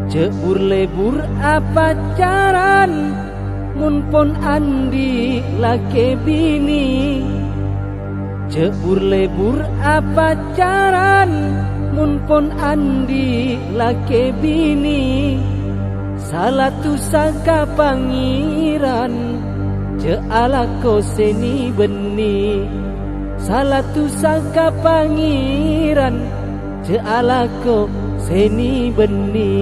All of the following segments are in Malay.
Jebur lebur apacaran, mun pon andi lake bini. Jebur lebur apacaran, mun pon andi lake bini. Salatu saka pangiran, je alako seni beni. Salatu saka pangiran, je alako seni beni.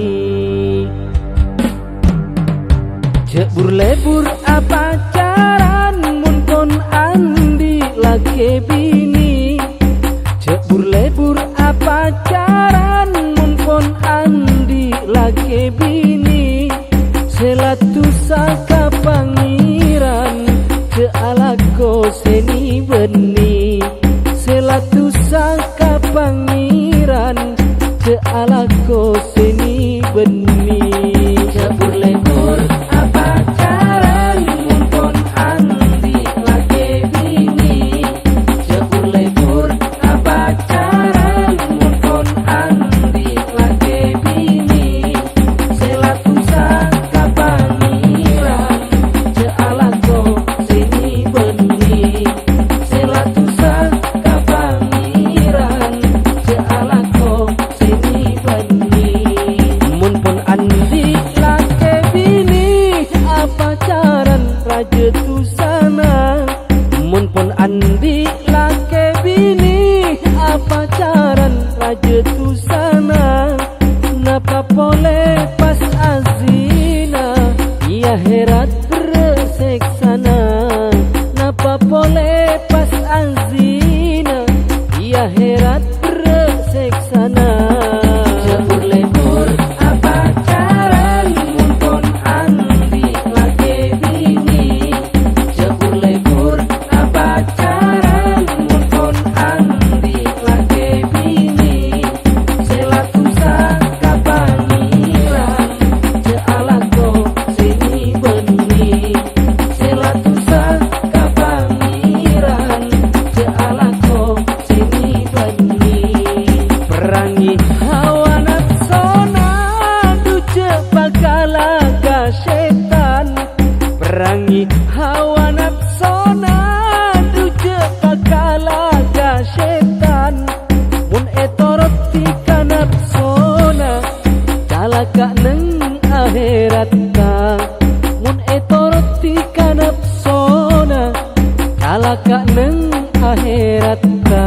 Jebur lebur apacaran, mun pon andi lake bini. Jebur lebur apacaran, mun pon andi lake bini. Selatu saka pangiran, je alako seni beni. Selatu saka pangiran, je alako seni beni. Jebur lebur apacaran, mun pon andi lake bini. Jebur lebur apacaran, mun pon andi lake bini. Selatu saka pangiran, je alako seni beni. Selatu saka pangiran, je alako seni beni. Mun pon andi lake bini, apacaran raja tusana. Mun pon andi lake bini, apacaran raja tusana. Napa pole pas azina, ia herat berseksana. Napa pole pas azina, ia herat berseksana. Jebur lebur apacaran, mun pon andi lake bini. Jebur lebur apacaran, mun pon andi lake bini. Selatu saka pangiran, je alako seni beni. Selatu saka pangiran, je alako seni beni. Perangi hawa nafsona, duce bakalaga setan. Perangi hawa nafsona, duce bakalaga setan. Mun etoroti ka nafsona, calaka neng akhirat ka. Mun etoroti ka nafsona, calaka neng akhirat ka.